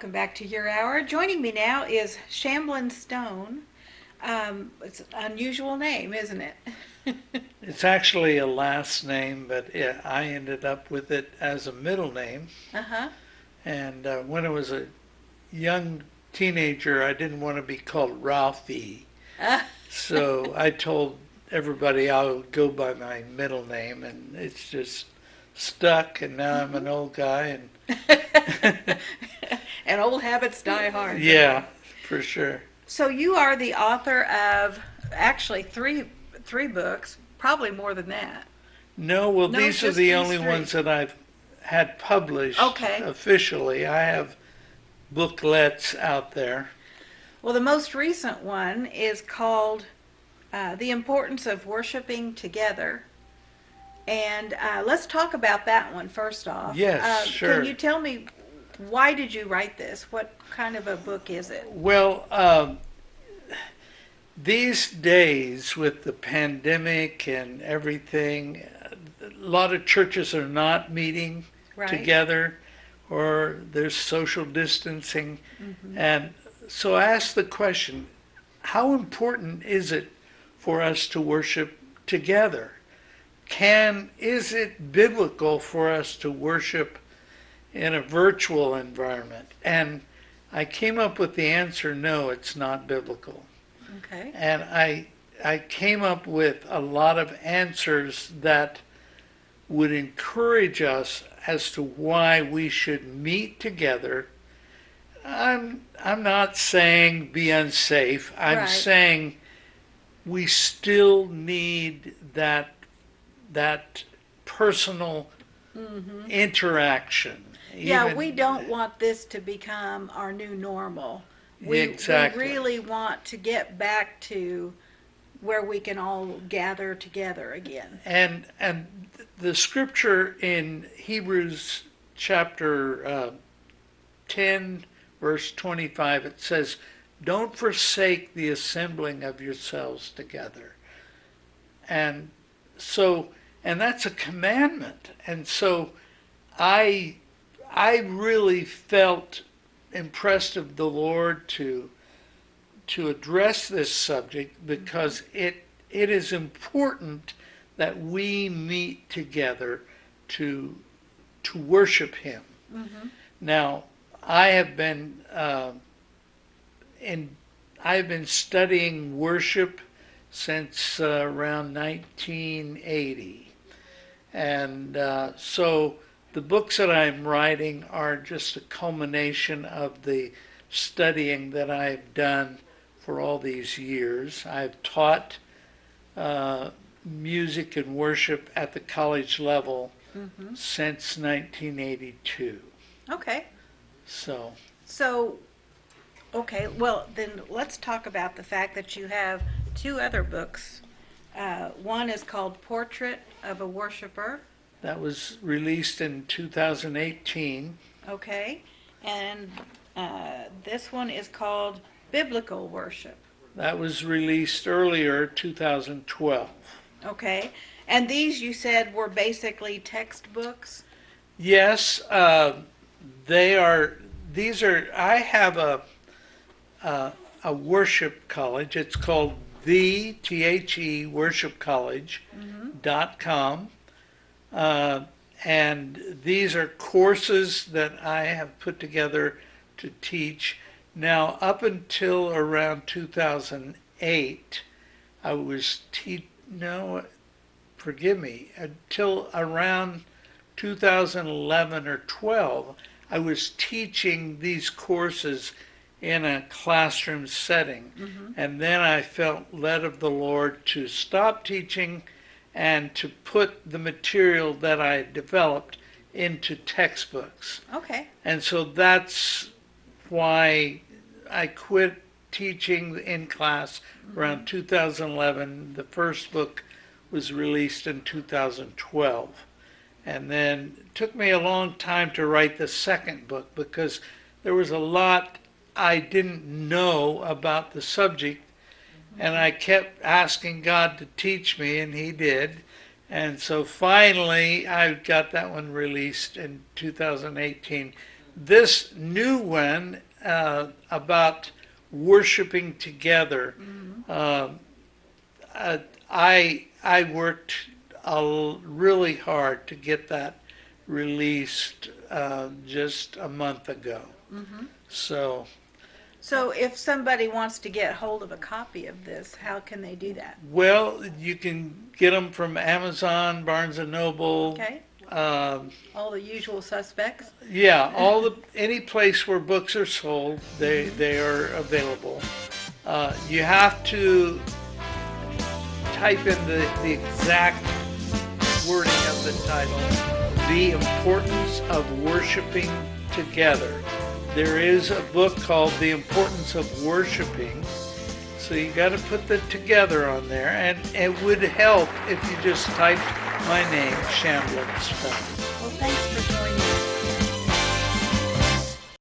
welcome back to your hour. Joining me now is Shamblin Stone. It's an unusual name, isn't it? It's actually a last name, but I ended up with it as a middle name. Uh-huh. And when I was a young teenager, I didn't want to be called Ralphie. Uh, So I told everybody I would go by my middle name, and it's just stuck. And now I'm an old guy, and and old habits die hard, don't yeah, they? for sure. So you are the author of actually three books, probably more than that. No, well, No, these are just the these only three. ones that I've had published Okay. officially. I have booklets out there. Well, the most recent one is called The Importance of Worshiping Together. And let's talk about that one first off. Yes, Can sure. you tell me why did you write this? What kind of a book is it? Well, these days with the pandemic and everything, a lot of churches are not meeting Right? together or there's social distancing. Mm-hmm. And so I asked the question, how important is it for us to worship together? Is it biblical for us to worship in a virtual environment? And I came up with the answer, no, it's not biblical. Okay. And I came up with a lot of answers that would encourage us as to why we should meet together. I'm not saying be unsafe. I'm Right. saying we still need that personal Mm-hmm. interaction. Yeah, Even, we don't want this to become our new normal. We exactly. really want to get back to where we can all gather together again. And the scripture in Hebrews chapter 10, verse 25, it says, "Don't forsake the assembling of yourselves together." And so, and that's a commandment. And so I I really felt impressed of the Lord to address this subject because it is important that we meet together to worship Him. Mm-hmm. Now, I have been in I've been studying worship since around 1980, and so the books that I'm writing are just a culmination of the studying that I've done for all these years. I've taught music and worship at the college level Mm-hmm. since 1982. Okay. So, So, okay, well, then let's talk about the fact that you have two other books. One is called Portrait of a Worshiper, that was released in 2018. okay, and this one is called Biblical Worship, That was released earlier, 2012. okay, and these you said were basically textbooks? Yes, they are. These are. I have a worship college. It's called the Worship College Mm-hmm. .com. And these are courses that I have put together to teach. Now, up until around 2008, I was no, forgive me, until around 2011 or 12, I was teaching these courses in a classroom setting. Mm-hmm. And then I felt led of the Lord to stop teaching and to put the material that I had developed into textbooks. Okay. And so that's why I quit teaching in class around 2011. The first book was released in 2012. And then it took me a long time to write the second book because there was a lot I didn't know about the subject, and I kept asking God to teach me, and He did. And so finally, I got that one released in 2018. This new one about worshiping together, I worked really hard to get that released just a month ago. So, So if somebody wants to get hold of a copy of this, how can they do that? well, you can get them from Amazon, Barnes and Noble. Okay, Um, all the usual suspects. yeah, any place where books are sold, they are available. You have to type in the exact wording of the title, The Importance of Worshiping Together. There is a book called The Importance of Worshiping, so you got to put the together on there, and it would help if you just typed my name, Shamblin Stone. Well, thanks for